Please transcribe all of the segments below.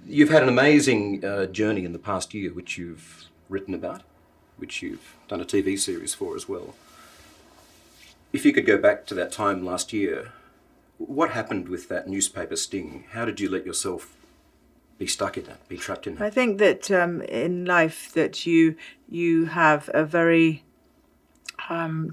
You've had an amazing journey in the past year, which you've written about, which you've done a TV series for as well. If you could go back to that time last year, what happened with that newspaper sting? How did you let yourself be stuck in that, be trapped in that? I think that in life that you have a very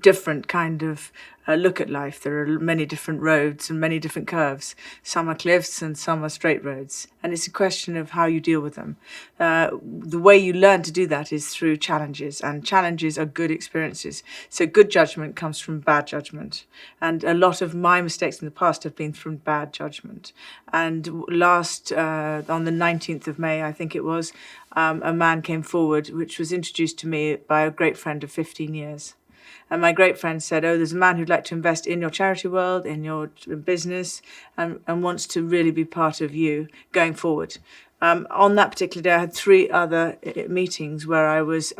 different kind of look at life. There are many different roads and many different curves. Some are cliffs and some are straight roads. And it's a question of how you deal with them. The way you learn to do that is through challenges, and challenges are good experiences. So good judgment comes from bad judgment. And a lot of my mistakes in the past have been from bad judgment. And on the 19th of May, I think it was, a man came forward, which was introduced to me by a great friend of 15 years. And my great friend said, oh, there's a man who'd like to invest in your charity world, in your business, and wants to really be part of you going forward. On that particular day, I had 3 other meetings where I was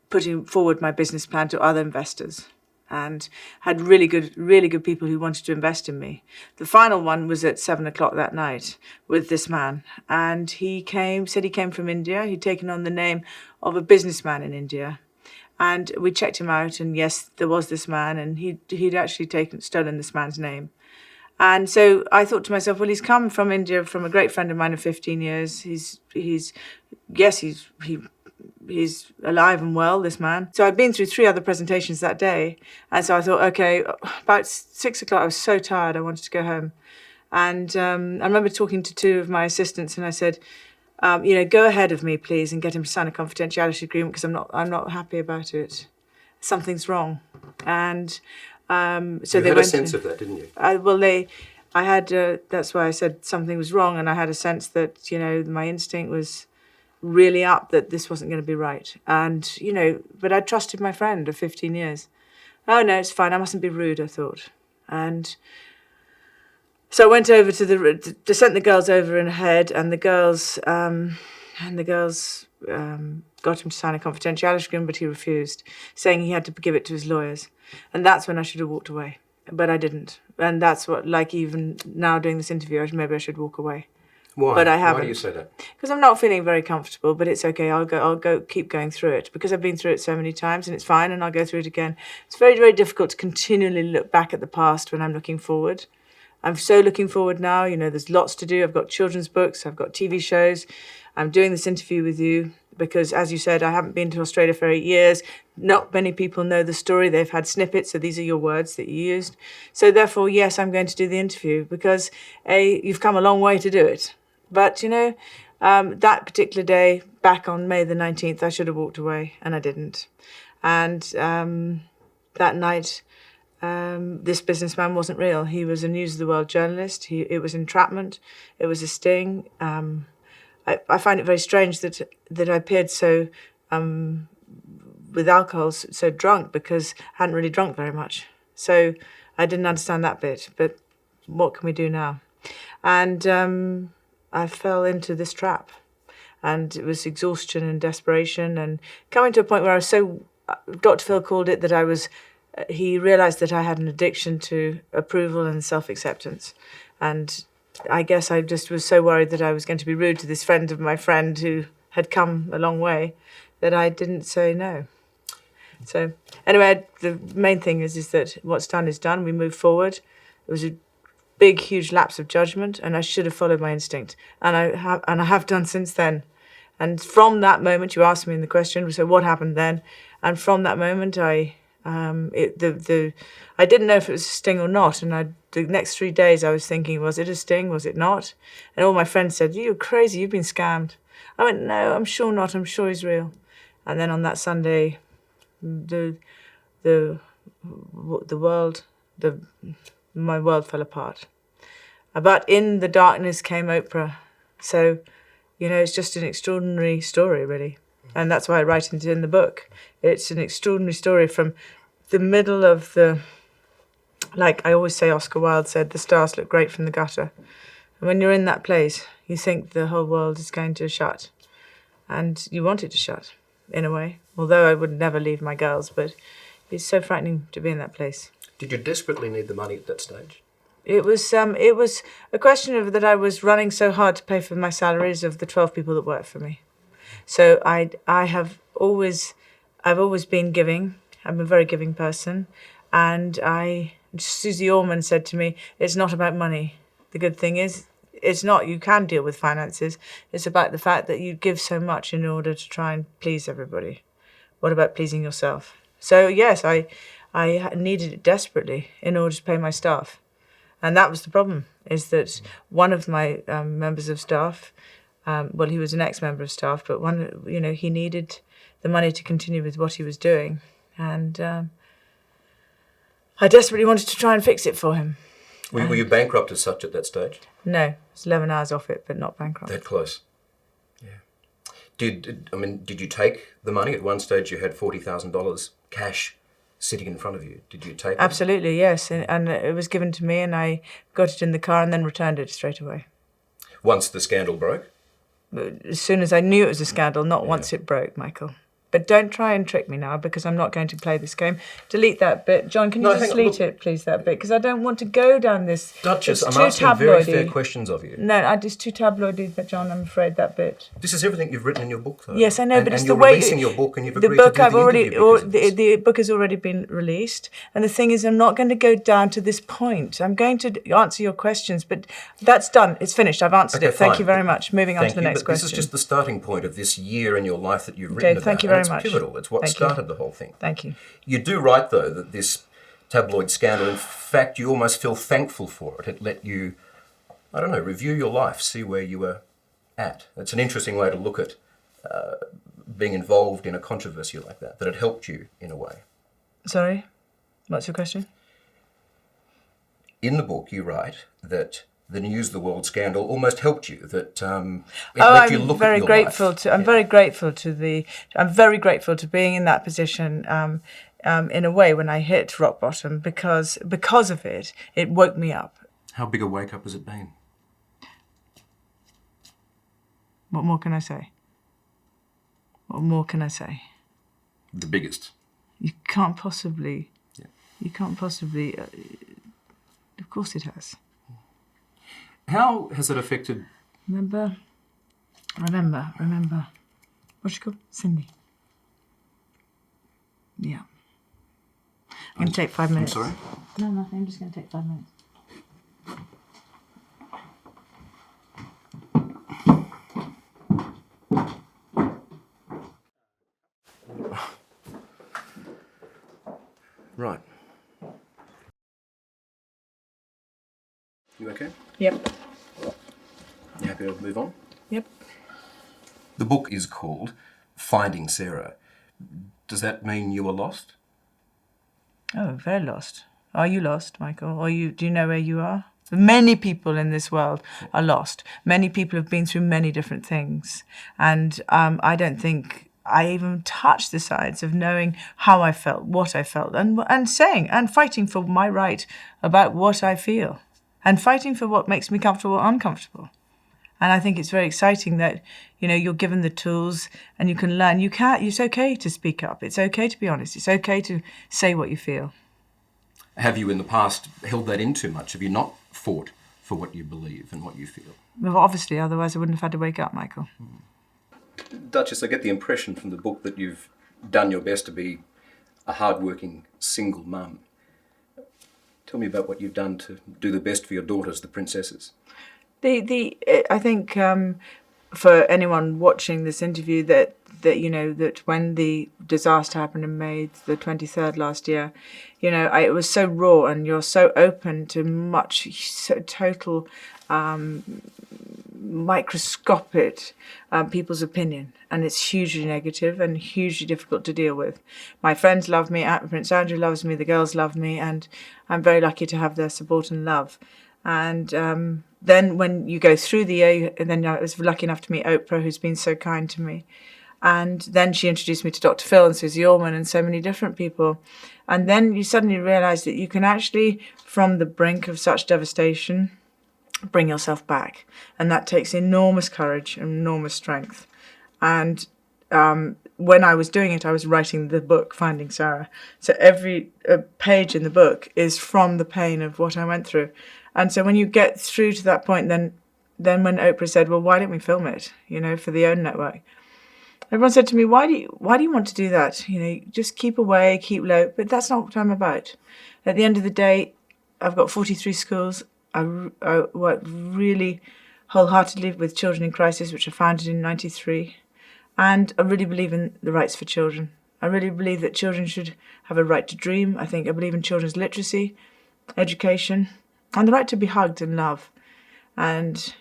putting forward my business plan to other investors, and had really good people who wanted to invest in me. The final one was at 7:00 that night with this man, and said he came from India. He'd taken on the name of a businessman in India. And we checked him out, and yes, there was this man, and he'd actually stolen this man's name. And so I thought to myself, well, he's come from India, from a great friend of mine of 15 years. He's alive and well, this man. So I'd been through 3 other presentations that day, and so I thought, okay, about 6:00, I was so tired, I wanted to go home. And I remember talking to 2 of my assistants, and I said, go ahead of me, please, and get him to sign a confidentiality agreement, because I'm not happy about it. Something's wrong. And so they had went a sense of that, didn't you? I had. That's why I said something was wrong, and I had a sense that my instinct was really up, that this wasn't going to be right. And but I trusted my friend of 15 years. Oh no, it's fine. I mustn't be rude, I thought, and. So I went over to sent the girls over in ahead, and the girls got him to sign a confidentiality agreement, but he refused, saying he had to give it to his lawyers. And that's when I should have walked away, but I didn't. And that's what, like, even now doing this interview, maybe I should walk away. Why? But I haven't. Why do you say that? Because I'm not feeling very comfortable, but it's okay. I'll go keep going through it, because I've been through it so many times, and it's fine, and I'll go through it again. It's very, very difficult to continually look back at the past when I'm looking forward. I'm so looking forward now. There's lots to do. I've got children's books. I've got TV shows. I'm doing this interview with you because, as you said, I haven't been to Australia for 8 years. Not many people know the story. They've had snippets, so these are your words that you used. So therefore, yes, I'm going to do the interview because, you've come a long way to do it. But, that particular day, back on May the 19th, I should have walked away, and I didn't. And that night... this businessman wasn't real. He was a News of the World journalist. It was entrapment. It was a sting. I find it very strange that I appeared so with alcohol, so drunk, because I hadn't really drunk very much. So I didn't understand that bit. But what can we do now? And I fell into this trap, and it was exhaustion and desperation, and coming to a point where I was so. Dr. Phil called it that I was. He realised that I had an addiction to approval and self-acceptance. And I guess I just was so worried that I was going to be rude to this friend of my friend who had come a long way that I didn't say no. So anyway, the main thing is that what's done is done. We move forward. It was a big, huge lapse of judgment, and I should have followed my instinct. And I have done since then. And from that moment, you asked me in the question, so what happened then? And from that moment, I didn't know if it was a sting or not, and the next 3 days I was thinking, was it a sting, was it not? And all my friends said, you're crazy, you've been scammed. I went, no, I'm sure not, I'm sure he's real. And then on that Sunday, my world fell apart. But in the darkness came Oprah. So, it's just an extraordinary story, really. And that's why I write it in the book. It's an extraordinary story from the middle of like I always say, Oscar Wilde said, the stars look great from the gutter. And when you're in that place, you think the whole world is going to shut. And you want it to shut, in a way. Although I would never leave my girls, but it's so frightening to be in that place. Did you desperately need the money at that stage? It was a question of that I was running so hard to pay for my salaries of the 12 people that work for me. So I've always been giving. I'm a very giving person, and Susie Orman said to me, "It's not about money. The good thing is, it's not. You can deal with finances. It's about the fact that you give so much in order to try and please everybody. What about pleasing yourself?" So yes, I needed it desperately in order to pay my staff. And that was the problem, is that one of my members of staff, well, he was an ex-member of staff, but he needed the money to continue with what he was doing. And I desperately wanted to try and fix it for him. Were you bankrupt as such at that stage? No, it was 11 hours off it, but not bankrupt. That close? Yeah. Did you take the money? At one stage you had $40,000 cash sitting in front of you. Did you take it? Absolutely, yes. And it was given to me, and I got it in the car and then returned it straight away. Once the scandal broke? As soon as I knew it was a scandal, not once it broke, Michael. But don't try and trick me now, because I'm not going to play this game. Delete that bit. John, can you just delete it, please, that bit? Because I don't want to go down this... Duchess, I'm asking very fair questions of you. No, it's too tabloidy, but John, I'm afraid, that bit. This is everything you've written in your book, though. Yes, I know, but it's the way... And you're releasing your book, and you've agreed to do the interview. The book has already been released, and the thing is, I'm not going to go down to this point. I'm going to answer your questions, but that's done. It's finished. I've answered it. Thank you very much. Moving on to the next question. This is just the starting point of this year in your life that you've written about. Thank you very much. It's pivotal. It's what started the whole thing. Thank you. You do write, though, that this tabloid scandal, in fact, you almost feel thankful for it. It let you, I don't know, review your life, see where you were at. It's an interesting way to look at being involved in a controversy like that it helped you in a way. Sorry? What's your question? In the book, you write that the News the World scandal almost helped you, that it let you look at your life. I'm very grateful to being in that position in a way when I hit rock bottom, because of it, it woke me up. How big a wake-up has it been? What more can I say? What more can I say? The biggest. You can't possibly... Yeah. You can't possibly... of course it has. How has it affected... Remember. What's she called? Cindy. Yeah. I'm going to take 5 minutes. I'm sorry? No, nothing. I'm just going to take 5 minutes. Right. You okay? Yep. You happy to move on? Yep. The book is called Finding Sarah. Does that mean you were lost? Oh, very lost. Are you lost, Michael? Do you know where you are? Many people in this world are lost. Many people have been through many different things. And I don't think I even touched the sides of knowing how I felt, what I felt, and saying and fighting for my right about what I feel, and fighting for what makes me comfortable or uncomfortable. And I think it's very exciting that, you're given the tools and you can learn. It's okay to speak up. It's okay to be honest. It's okay to say what you feel. Have you in the past held that in too much? Have you not fought for what you believe and what you feel? Well, obviously, otherwise I wouldn't have had to wake up, Michael. Duchess, I get the impression from the book that you've done your best to be a hard-working single mum. Tell me about what you've done to do the best for your daughters, the princesses. I think for anyone watching this interview that when the disaster happened in May the 23rd last year, it was so raw, and you're so open to total microscopic people's opinion, and it's hugely negative and hugely difficult to deal with. My friends love me, Prince Andrew loves me, the girls love me, and I'm very lucky to have their support and love. And then when you go through the year, and then I was lucky enough to meet Oprah, who's been so kind to me. And then she introduced me to Dr. Phil and Susie Orman and so many different people. And then you suddenly realise that you can actually, from the brink of such devastation, bring yourself back. And that takes enormous courage and enormous strength. And when I was doing it, I was writing the book, Finding Sarah. So every page in the book is from the pain of what I went through. And so when you get through to that point, then when Oprah said, well, why don't we film it, for the OWN network? Everyone said to me, why do you want to do that? Just keep away, keep low. But that's not what I'm about. At the end of the day, I've got 43 schools. I work really wholeheartedly with children in crisis, which I founded in 93. And I really believe in the rights for children. I really believe that children should have a right to dream. I believe in children's literacy, education, and the right to be hugged and loved. And,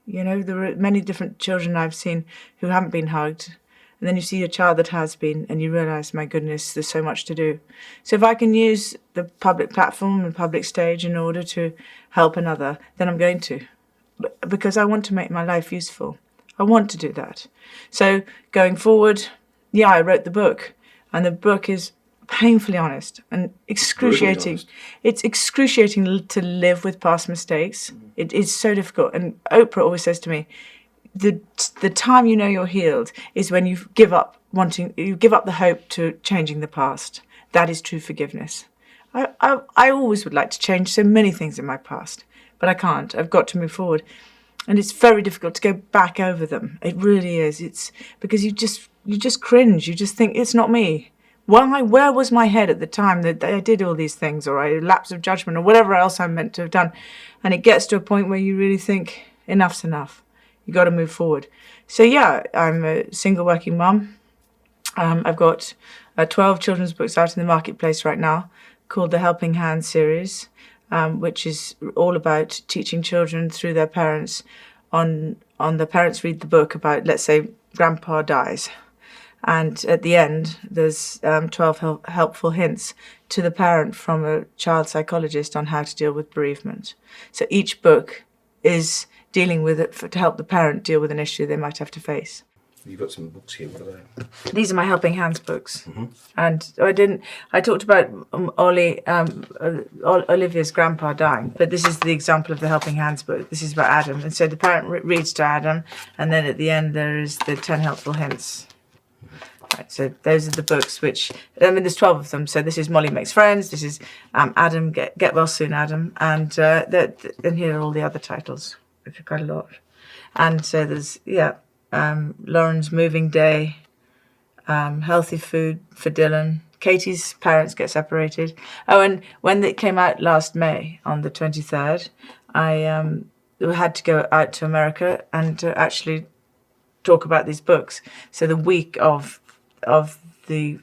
there are many different children I've seen who haven't been hugged. And then you see a child that has been, and you realise, my goodness, there's so much to do. So if I can use the public platform and public stage in order to help another, then I'm going to. Because I want to make my life useful. I want to do that. So going forward, I wrote the book. And the book is painfully honest and excruciating. Honest. It's excruciating to live with past mistakes. It is so difficult. And Oprah always says to me, the time you're healed is when you give up the hope to changing the past. That is true forgiveness. I always would like to change so many things in my past, but I can't. I've got to move forward. And it's very difficult to go back over them. It really is. It's because you just cringe. You just think, it's not me. Where was my head at the time that I did all these things, or a lapse of judgment, or whatever else I'm meant to have done? And it gets to a point where you really think, enough's enough. You got to move forward. So I'm a single working mum. I've got 12 children's books out in the marketplace right now called the Helping Hand series, which is all about teaching children through their parents on the parents read the book about, let's say, grandpa dies. And at the end, there's 12 helpful hints to the parent from a child psychologist on how to deal with bereavement. So each book is dealing with it to help the parent deal with an issue they might have to face. You've got some books here today. These are my Helping Hands books. Mm-hmm. And I talked about Olivia's grandpa dying, but this is the example of the Helping Hands book. This is about Adam. And so the parent reads to Adam, and then at the end there is the 10 helpful hints. Right, so those are the books there's 12 of them. So this is Molly Makes Friends, this is Adam, Get Well Soon, Adam, and here are all the other titles, which are quite a lot. And so there's, Lauren's Moving Day, Healthy Food for Dylan, Katie's parents get separated. Oh, and when it came out last May, on the 23rd, I had to go out to America and to actually talk about these books. So the week of the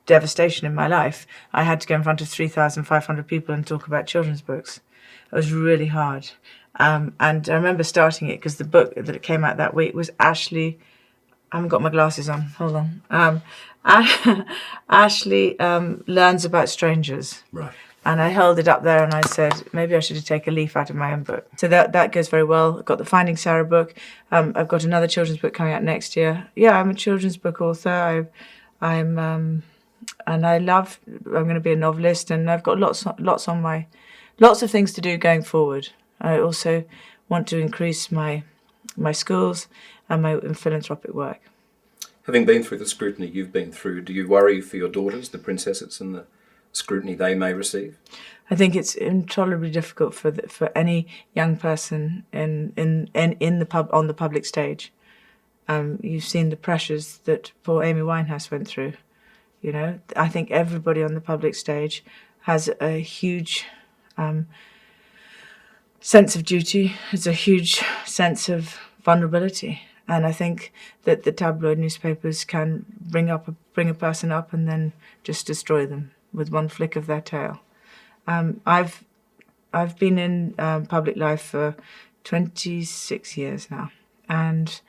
devastation in my life, I had to go in front of 3,500 people and talk about children's books. It was really hard. And I remember starting it because the book that it came out that week was Ashley. I haven't got my glasses on. Hold on. Ashley learns about strangers. Right. And I held it up there and I said, maybe I should take a leaf out of my own book. So that goes very well. I've got the Finding Sarah book. I've got another children's book coming out next year. Yeah, I'm a children's book author. I'm going to be a novelist, and I've got lots of things to do going forward. I also want to increase my schools and my philanthropic work. Having been through the scrutiny you've been through, do you worry for your daughters, the princesses, and the scrutiny they may receive? I think it's intolerably difficult for any young person on the public stage. You've seen the pressures that poor Amy Winehouse went through. I think everybody on the public stage has a huge sense of duty. It's a huge sense of vulnerability. And I think that the tabloid newspapers can bring a person up and then just destroy them with one flick of their tail. I've been in public life for 26 years now, and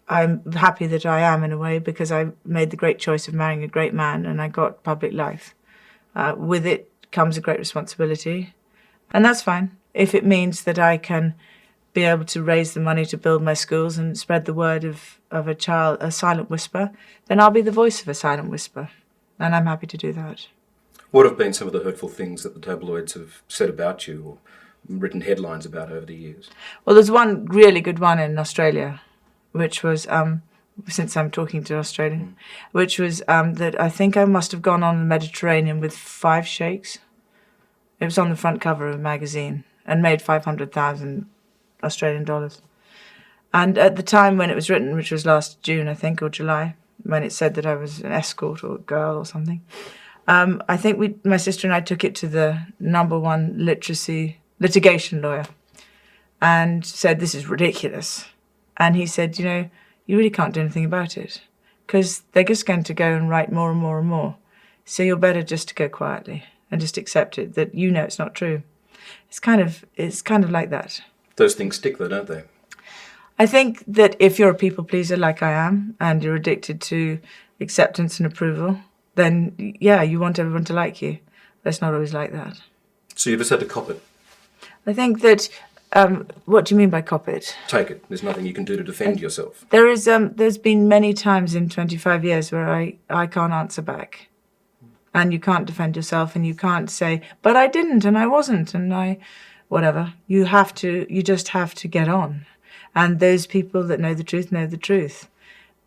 I'm happy that I am, in a way, because I made the great choice of marrying a great man and I got public life. With it comes a great responsibility, and that's fine. If it means that I can be able to raise the money to build my schools and spread the word of a silent whisper, then I'll be the voice of a silent whisper, and I'm happy to do that. What have been some of the hurtful things that the tabloids have said about you or written headlines about over the years? Well, there's one really good one in Australia, which was, since I'm talking to Australian, which was that I think I must have gone on the Mediterranean with 5 sheikhs. It was on the front cover of a magazine. and made 500,000 Australian dollars. And at the time when it was written, which was last June, I think, or July, when it said that I was an escort or a girl or something, I think my sister and I took it to the #1 litigation lawyer and said, this is ridiculous. And he said, you really can't do anything about it because they're just going to go and write more and more and more. So you're better just to go quietly and just accept it, that it's not true. It's kind of like that. Those things stick though, don't they? I think that if you're a people pleaser like I am and you're addicted to acceptance and approval, then yeah, you want everyone to like you. But it's not always like that. So you just had to cop it? I think that, what do you mean by cop it? Take it. There's nothing you can do to defend yourself. There's been many times in 25 years where I can't answer back. And you can't defend yourself and you can't say, but I didn't and I wasn't and whatever. You just have to get on. And those people that know the truth.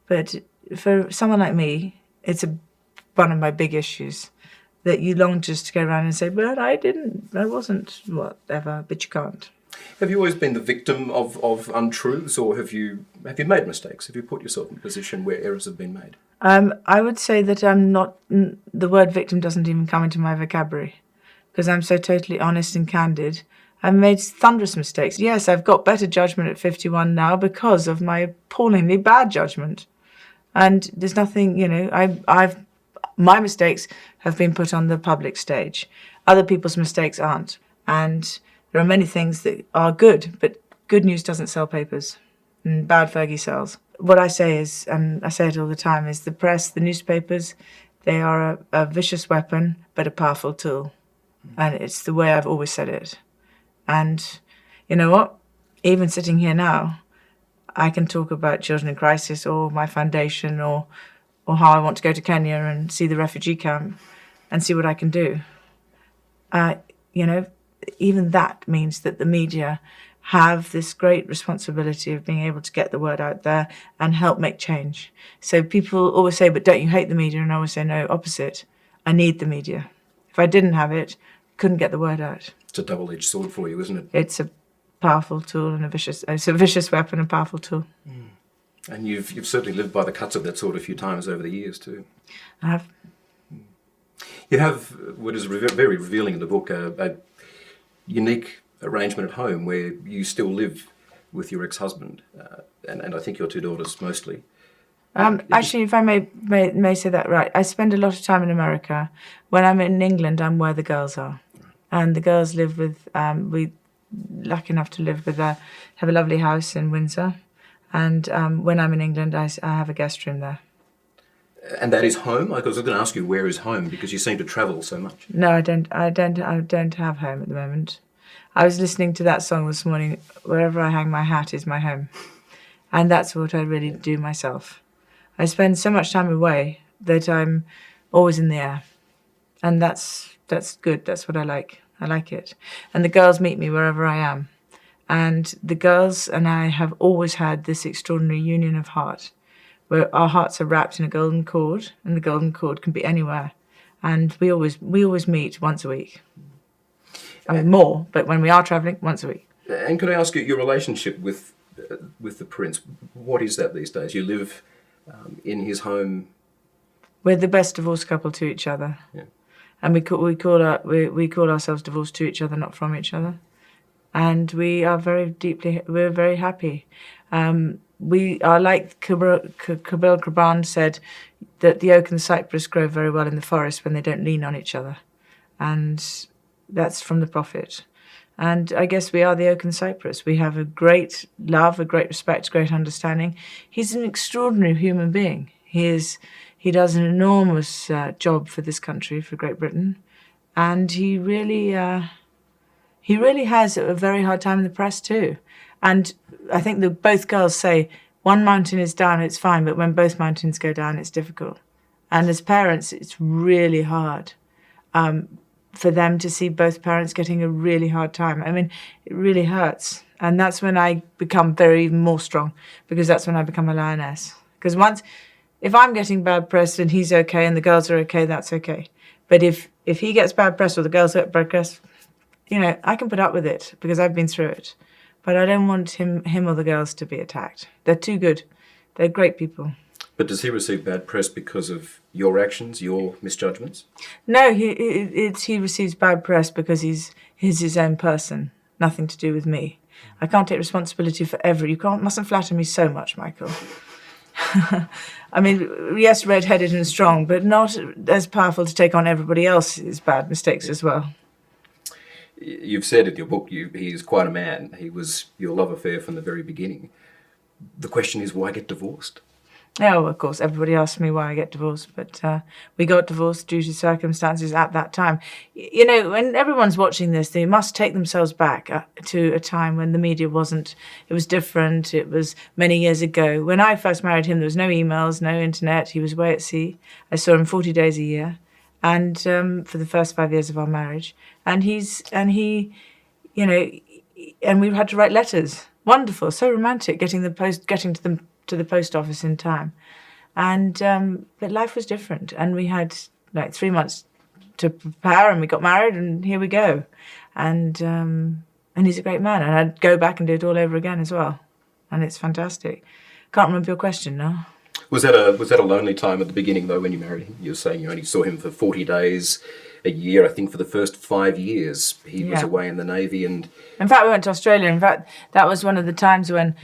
But for someone like me, it's one of my big issues, that you long just to go around and say, but I didn't, I wasn't, whatever, but you can't. Have you always been the victim of untruths, or have you made mistakes? Have you put yourself in a position where errors have been made? I would say that I'm not, the word victim doesn't even come into my vocabulary, because I'm so totally honest and candid. I've made thunderous mistakes. Yes, I've got better judgment at 51 now because of my appallingly bad judgment. And there's nothing, my mistakes have been put on the public stage. Other people's mistakes aren't. And there are many things that are good, but good news doesn't sell papers, and bad Fergie sells. What I say is, and I say it all the time, is the press, the newspapers, they are a vicious weapon, but a powerful tool. And it's the way I've always said it. And you know what? Even sitting here now, I can talk about children in crisis or my foundation or how I want to go to Kenya and see the refugee camp and see what I can do. Even that means that the media have this great responsibility of being able to get the word out there and help make change. So people always say, but don't you hate the media? And I always say, no, opposite. I need the media. If I didn't have it, I couldn't get the word out. It's a double-edged sword for you, isn't it? It's a powerful tool and it's a vicious weapon, a powerful tool. Mm. And you've certainly lived by the cuts of that sword a few times over the years too. I have. You have what is very revealing in the book, a unique arrangement at home where you still live with your ex-husband and I think your two daughters mostly. Actually, if I may say that right, I spend a lot of time in America. When I'm in England, I'm where the girls are. And the girls live with, we lucky enough to live with, have a lovely house in Windsor. And when I'm in England, I have a guest room there. And that is home? I was going to ask you, where is home? Because you seem to travel so much. No, I don't have home at the moment. I was listening to that song this morning, wherever I hang my hat is my home. And that's what I really do myself. I spend so much time away that I'm always in the air. And that's good. That's what I like. I like it. And the girls meet me wherever I am. And the girls and I have always had this extraordinary union of heart, where our hearts are wrapped in a golden cord, and the golden cord can be anywhere. And we always meet once a week. I mean, more, but when we are travelling, once a week. And could I ask you, your relationship with the Prince, what is that these days? You live in his home. We're the best divorced couple to each other. Yeah. And we call ourselves divorced to each other, not from each other. And we're very happy. We are like Kabil Kribban said, that the oak and the cypress grow very well in the forest when they don't lean on each other. And that's from the Prophet. And I guess we are the oak and cypress. We have a great love, a great respect, great understanding. He's an extraordinary human being. He does an enormous job for this country, for Great Britain. And he really has a very hard time in the press too. And I think that both girls say, one mountain is down, it's fine, but when both mountains go down, it's difficult. And as parents, it's really hard for them to see both parents getting a really hard time. I mean, it really hurts. And that's when I become even more strong, because that's when I become a lioness. Because if I'm getting bad press and he's okay and the girls are okay, that's okay. But if he gets bad press or the girls get bad press, you know, I can put up with it because I've been through it. But I don't want him or the girls to be attacked. They're too good. They're great people. But does he receive bad press because of your actions, your misjudgments? No, he receives bad press because he's his own person. Nothing to do with me. I can't take responsibility for mustn't flatter me so much, Michael. I mean, yes, red-headed and strong, but not as powerful to take on everybody else's bad mistakes as well. You've said in your book he's quite a man. He was your love affair from the very beginning. The question is, why get divorced? Oh, of course, everybody asks me why I get divorced, but we got divorced due to circumstances at that time. You know, when everyone's watching this, they must take themselves back to a time when the media wasn't, it was different, it was many years ago. When I first married him, there was no emails, no internet, he was away at sea. I saw him 40 days a year, and for the first 5 years of our marriage. And he, you know, and we had to write letters. Wonderful, so romantic, getting to the post office in time. And but life was different, and we had like 3 months to prepare, and we got married, and here we go. And he's a great man, and I'd go back and do it all over again as well. And it's fantastic. Can't remember your question now. Was that a lonely time at the beginning though when you married him? You were saying you only saw him for 40 days a year. I think for the first 5 years he was away in the Navy. And in fact, we went to Australia. In fact, that was one of the times when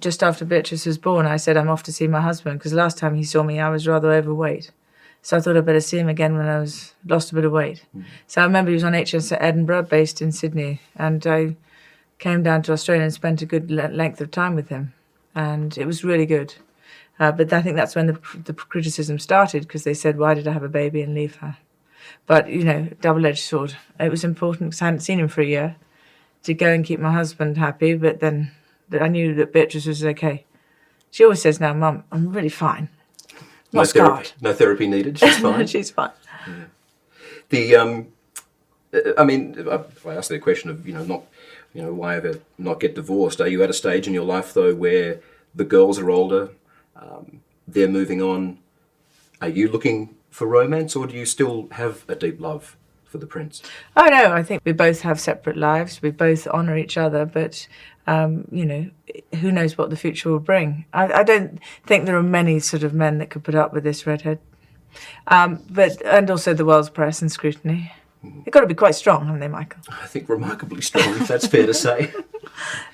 just after Beatrice was born, I said I'm off to see my husband, because last time he saw me I was rather overweight. So I thought I'd better see him again when I lost a bit of weight. So I remember he was on HMS Edinburgh, based in Sydney, and I came down to Australia and spent a good length of time with him, and it was really good. But I think that's when the criticism started, because they said, why did I have a baby and leave her? But, you know, double-edged sword. It was important because I hadn't seen him for a year to go and keep my husband happy, but then I knew that Beatrice was okay. She always says now, Mum, I'm really fine. No therapy needed. She's fine. She's fine. Yeah. I mean, if I ask the question of, why ever not get divorced? Are you at a stage in your life though where the girls are older, they're moving on? Are you looking for romance, or do you still have a deep love for the prince? Oh no, I think we both have separate lives. We both honour each other, but who knows what the future will bring. I don't think there are many sort of men that could put up with this redhead. And also the world's press and scrutiny. They've got to be quite strong, haven't they, Michael? I think remarkably strong, if that's fair to say.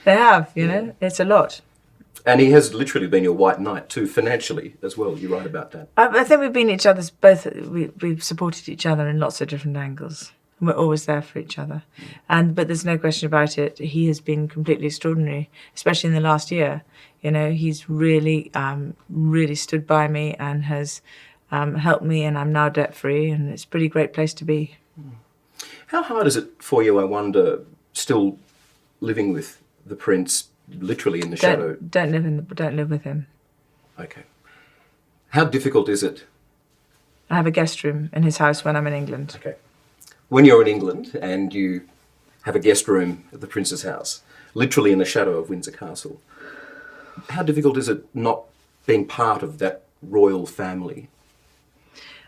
They have, it's a lot. And he has literally been your white knight too, financially as well. You write about that. I think we've been each other's both. We've supported each other in lots of different angles, and we're always there for each other. But there's no question about it. He has been completely extraordinary, especially in the last year. He's really, really stood by me and has helped me, and I'm now debt free, and it's a pretty great place to be. How hard is it for you, I wonder, still living with the prince? Literally in the shadow. Don't live with him. Okay. How difficult is it? I have a guest room in his house when I'm in England. Okay. When you're in England and you have a guest room at the prince's house, literally in the shadow of Windsor Castle, how difficult is it not being part of that royal family?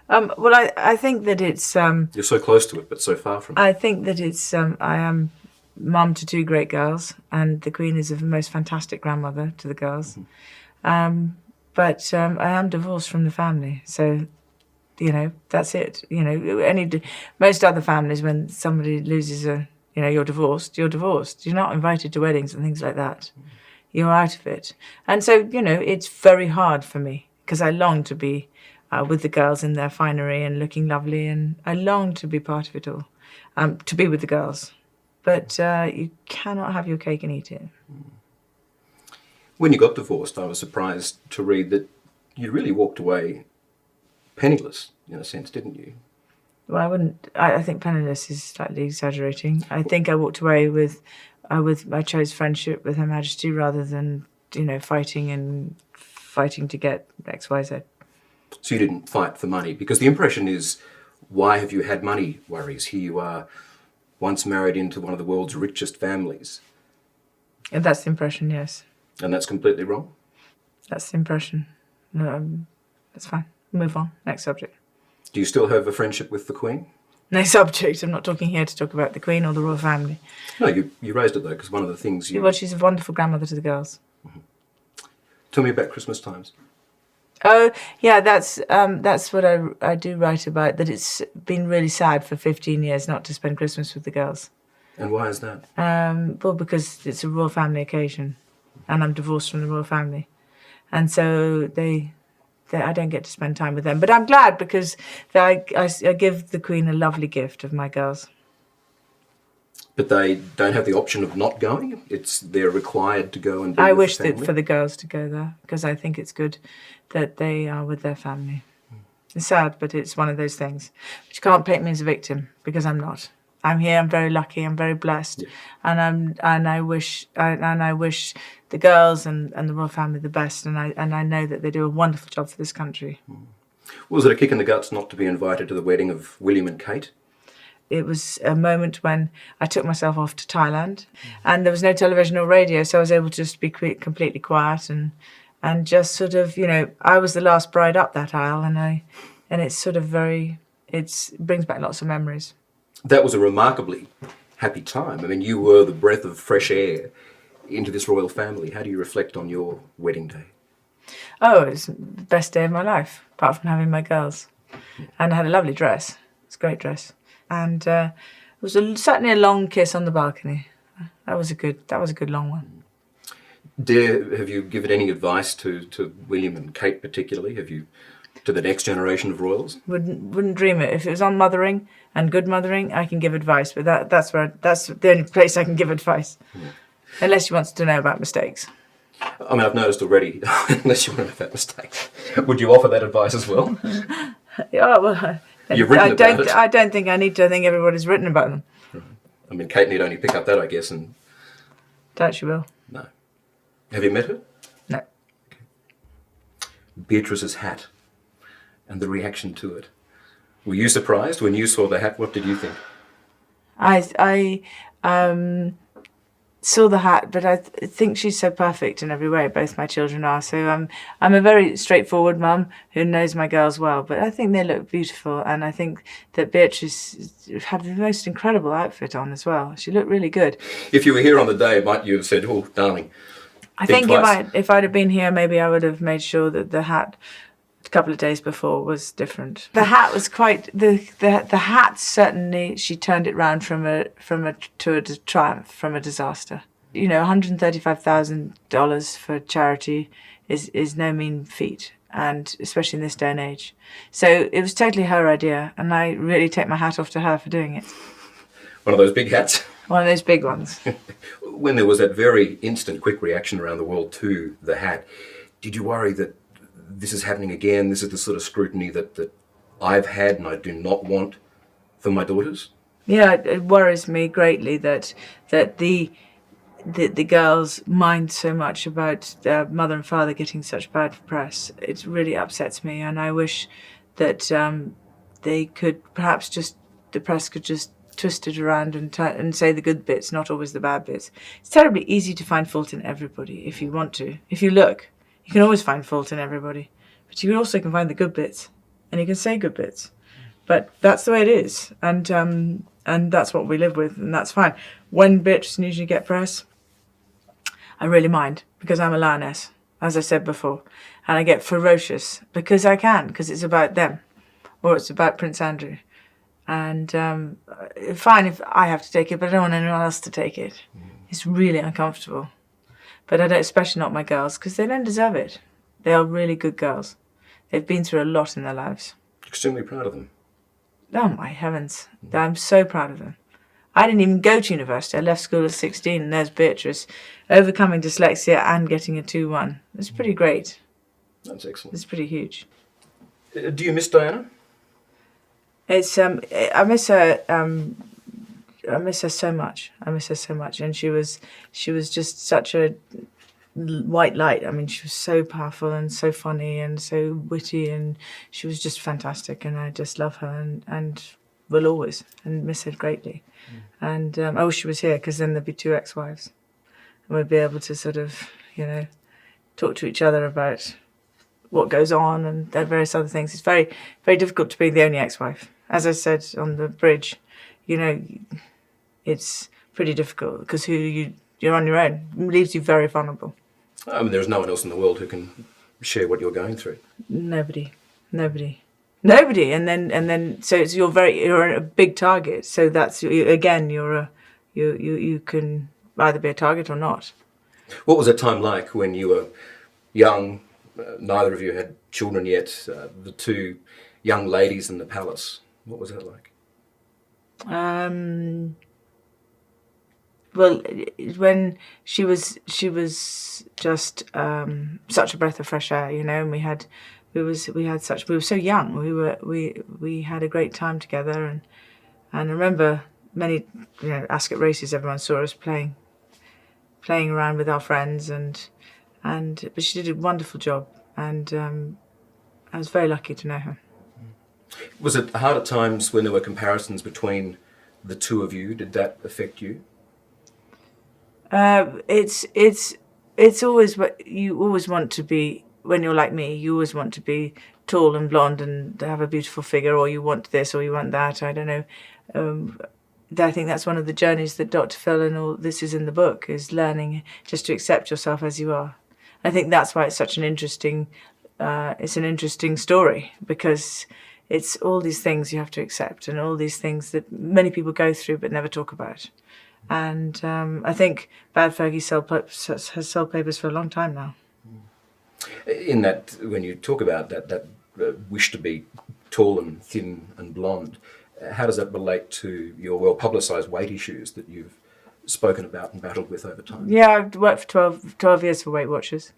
Well, I think that it's... You're so close to it, but so far from it. I think that it's... I am mum to two great girls, and the Queen is a most fantastic grandmother to the girls. But I am divorced from the family, so that's it. Most other families, when somebody loses you're divorced. You're not invited to weddings and things like that. You're out of it, and so it's very hard for me, because I long to be with the girls in their finery and looking lovely, and I long to be part of it all, to be with the girls. But you cannot have your cake and eat it. When you got divorced, I was surprised to read that you really walked away penniless, in a sense, didn't you? Well, I wouldn't. I think penniless is slightly exaggerating. I think I walked away with I chose friendship with Her Majesty rather than fighting to get X, Y, Z. So you didn't fight for money, because the impression is, why have you had money worries? Here you are, once married into one of the world's richest families. And that's the impression, yes. And that's completely wrong? That's the impression. That's fine. Move on. Next subject. Do you still have a friendship with the Queen? No subject. I'm not talking here to talk about the Queen or the royal family. No, you raised it though, because one of the things you... Well, she's a wonderful grandmother to the girls. Tell me about Christmas times. Oh, yeah, that's what I do write about, that it's been really sad for 15 years not to spend Christmas with the girls. And why is that? Well, because it's a royal family occasion, and I'm divorced from the royal family. And so I don't get to spend time with them. But I'm glad, because I give the Queen a lovely gift of my girls. But they don't have the option of not going? They're required to go and be I with wish the family? that for the girls to go there, because I think it's good that they are with their family. It's sad, but it's one of those things. But you can't paint me as a victim, because I'm not. I'm here. I'm very lucky. I'm very blessed, yeah. and I wish the girls and the royal family the best. And I know that they do a wonderful job for this country. Was it a kick in the guts not to be invited to the wedding of William and Kate? It was a moment when I took myself off to Thailand, and there was no television or radio, so I was able to just be completely quiet and just sort of, I was the last bride up that aisle, and it's sort of it brings back lots of memories. That was a remarkably happy time. I mean, you were the breath of fresh air into this royal family. How do you reflect on your wedding day? Oh, it was the best day of my life, apart from having my girls. And I had a lovely dress. It's a great dress. And it was certainly a long kiss on the balcony. That was a good long one. Have you given any advice to William and Kate particularly? To the next generation of royals? Wouldn't dream it. If it was on mothering and good mothering, I can give advice. But that's the only place I can give advice. Yeah. Unless you want to know about mistakes. I mean, I've noticed already, unless you want to know about mistakes. Would you offer that advice as well? Yeah, well... You've written about it. I don't think I need to. I think everybody's written about them. Right. I mean, Kate need only pick up that, I guess, and... Doubt she will. No. Have you met her? No. Okay. Beatrice's hat and the reaction to it. Were you surprised when you saw the hat? What did you think? I saw the hat, but I think she's so perfect in every way. Both my children are. So I'm a very straightforward mum who knows my girls well, but I think they look beautiful, and I think that Beatrice had the most incredible outfit on as well. She looked really good. If you were here on the day, might you have said, "Oh, darling"? I think if I'd have been here, maybe I would have made sure that the hat a couple of days before was different. The hat was quite the hat. Certainly, she turned it round from a triumph, from a disaster. $135,000 for charity is no mean feat, and especially in this day and age. So it was totally her idea, and I really take my hat off to her for doing it. One of those big hats? One of those big ones. When there was that very instant, quick reaction around the world to the hat, did you worry that this is happening again? This is the sort of scrutiny that I've had and I do not want for my daughters? Yeah, it worries me greatly that the girls mind so much about their mother and father getting such bad press. It really upsets me, and I wish that they could perhaps the press could just twist it around and say the good bits, not always the bad bits. It's terribly easy to find fault in everybody if you want to. If you look, you can always find fault in everybody, but you also can find the good bits, and you can say good bits. But that's the way it is, and that's what we live with, and that's fine. When Beatrice and usually get press, I really mind, because I'm a lioness, as I said before, and I get ferocious because I can, because it's about them, or it's about Prince Andrew. And fine if I have to take it, but I don't want anyone else to take it. It's really uncomfortable. But I don't, especially not my girls, because they don't deserve it. They are really good girls. They've been through a lot in their lives. Extremely proud of them. Oh, my heavens. I'm so proud of them. I didn't even go to university. I left school at 16, and there's Beatrice overcoming dyslexia and getting a 2-1. It's pretty great. That's excellent. It's pretty huge. Do you miss Diana? I miss her. I miss her so much. And she was just such a white light. I mean, she was so powerful and so funny and so witty, and she was just fantastic. And I just love her and will always, and miss her greatly. And I wish she was here, because then there'd be 2 ex-wives, and we'd be able to sort of, talk to each other about what goes on and various other things. It's very, very difficult to be the only ex-wife. as I said on the bridge, it's pretty difficult because you're on your own. It leaves you very vulnerable. I mean, there's no one else in the world who can share what you're going through. Nobody. And then so you're a big target. So that's again you can either be a target or not. What was that time like when you were young? Neither of you had children yet. The two young ladies in the palace. What was that like? Well, when she was just such a breath of fresh air, and we were so young. We had a great time together, and I remember many Ascot races. Everyone saw us playing around with our friends, but she did a wonderful job, and I was very lucky to know her. Was it hard at times when there were comparisons between the two of you? Did that affect you? It's always what you always want to be when you're like me. You always want to be tall and blonde and have a beautiful figure, or you want this or you want that. I don't know. I think that's one of the journeys that Dr. Phil and all this is in the book, is learning just to accept yourself as you are. I think that's why it's such an interesting story, because it's all these things you have to accept and all these things that many people go through but never talk about. And I think Bad Fergie has sold papers for a long time now. In that, when you talk about that wish to be tall and thin and blonde, how does that relate to your well-publicised weight issues that you've spoken about and battled with over time? Yeah, I've worked for 12 years for Weight Watchers,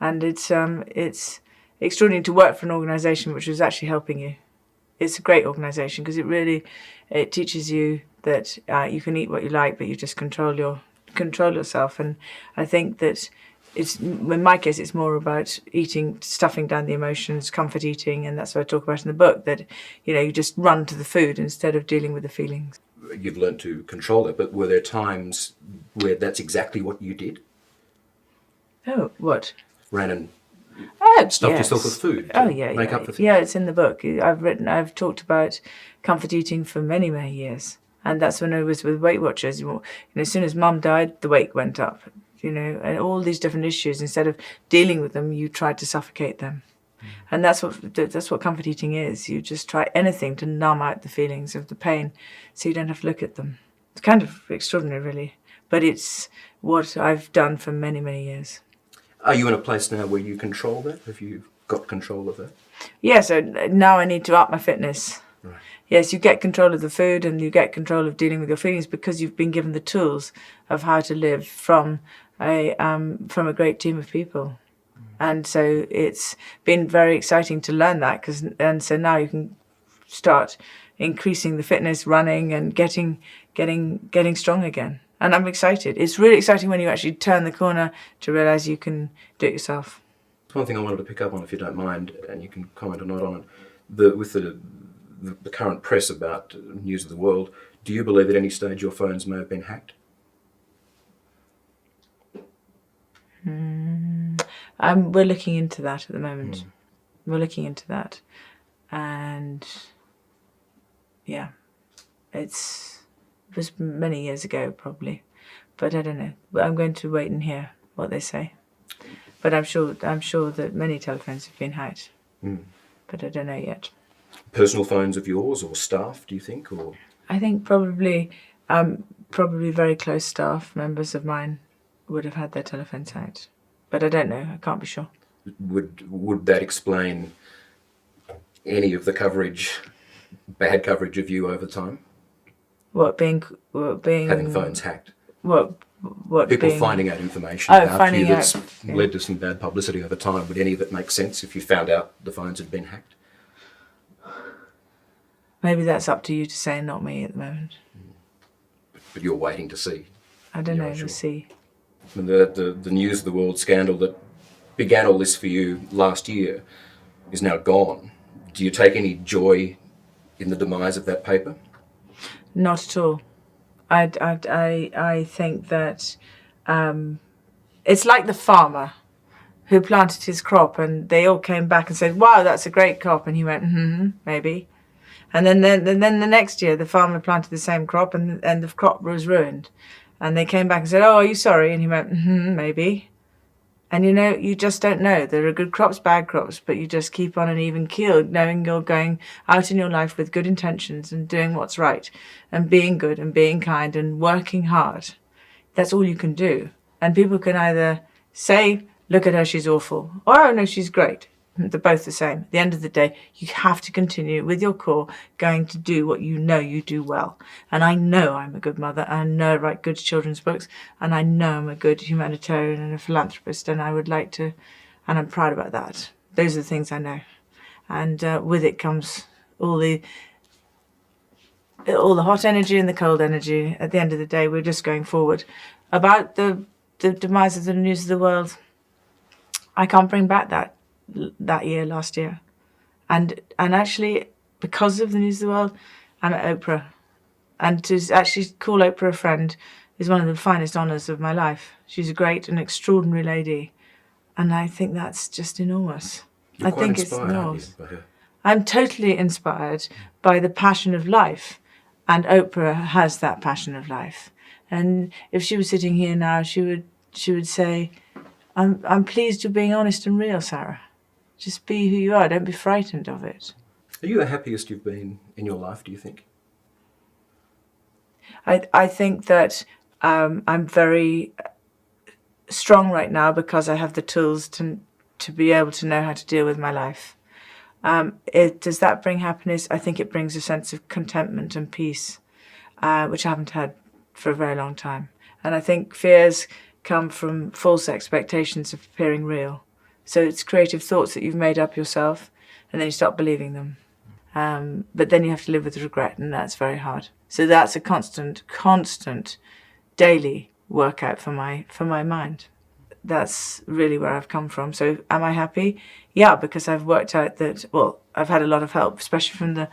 and it's extraordinary to work for an organisation which was actually helping you. It's a great organisation because it teaches you that you can eat what you like, but you just control yourself. And I think that in my case, it's more about eating, stuffing down the emotions, comfort eating, and that's what I talk about in the book. That you just run to the food instead of dealing with the feelings. You've learned to control it, but were there times where that's exactly what you did? Oh, what? Ran and stuffed yes. yourself with food. Make up for things. Yeah, it's in the book. I've talked about comfort eating for many, many years. And that's when I was with Weight Watchers. As soon as Mum died, the weight went up. And all these different issues. Instead of dealing with them, you tried to suffocate them. And that's what comfort eating is. You just try anything to numb out the feelings of the pain, so you don't have to look at them. It's kind of extraordinary, really. But it's what I've done for many, many years. Are you in a place now where you control that? Have you got control of that? Yeah, so now I need to up my fitness. Right. Yes, you get control of the food and you get control of dealing with your feelings because you've been given the tools of how to live from a great team of people. And so it's been very exciting to learn that, and so now you can start increasing the fitness, running, and getting strong again. And I'm excited. It's really exciting when you actually turn the corner to realise you can do it yourself. One thing I wanted to pick up on, if you don't mind, and you can comment or not on it, with the current press about news of the world, do you believe at any stage your phones may have been hacked? We're looking into that at the moment. We're looking into that. And yeah, it was many years ago probably, but I don't know. I'm going to wait and hear what they say. But I'm sure that many telephones have been hacked, but I don't know yet. Personal phones of yours or staff, do you think? Or I think probably very close staff members of mine would have had their telephones hacked, but I don't know. I can't be sure. Would that explain any of the bad coverage of you over time? What being having phones hacked? What people finding out information about you that's led to some bad publicity over time. Would any of it make sense if you found out the phones had been hacked? Maybe that's up to you to say, not me at the moment. But you're waiting to see. I don't know. We'll see. And the news of the world scandal that began all this for you last year is now gone. Do you take any joy in the demise of that paper? Not at all. I think that it's like the farmer who planted his crop and they all came back and said, wow, that's a great crop. And he went, maybe. And then the next year, the farmer planted the same crop, and the crop was ruined. And they came back and said, "Oh, are you sorry?" And he went, "Maybe." And you just don't know. There are good crops, bad crops, but you just keep on an even keel, knowing you're going out in your life with good intentions and doing what's right and being good and being kind and working hard. That's all you can do. And people can either say, "Look at her, she's awful," or "Oh, no, she's great." They're both the same. At the end of the day, you have to continue with your core going to do what you know you do well. And I know I'm a good mother, and I know I write good children's books, and I know I'm a good humanitarian and a philanthropist, and I would like to, and I'm proud about that. Those are the things I know. And with it comes all the hot energy and the cold energy. At the end of the day, we're just going forward. About the demise of the News of the World, I can't bring back that year last year, and actually because of the News of the World, I'm at Oprah, and to actually call Oprah a friend is one of the finest honours of my life. She's a great and extraordinary lady, and I think that's just enormous. You're quite think inspired, it's enormous. aren't you, by her? I'm totally inspired by the passion of life, and Oprah has that passion of life. And if she was sitting here now, she would say, I'm pleased you're being honest and real, Sarah. Just be who you are. Don't be frightened of it." Are you the happiest you've been in your life, do you think? I think that I'm very strong right now because I have the tools to be able to know how to deal with my life. Does that bring happiness? I think it brings a sense of contentment and peace, which I haven't had for a very long time. And I think fears come from false expectations of appearing real. So it's creative thoughts that you've made up yourself, and then you stop believing them. But then you have to live with regret, and that's very hard. So that's a constant, daily workout for my mind. That's really where I've come from. So am I happy? Yeah, because I've worked out that, well, I've had a lot of help, especially from the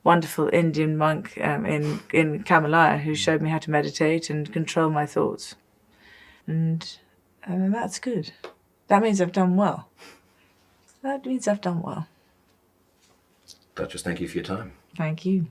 wonderful Indian monk in Kamalaya, who showed me how to meditate and control my thoughts. And that's good. That means I've done well. Duchess, thank you for your time. Thank you.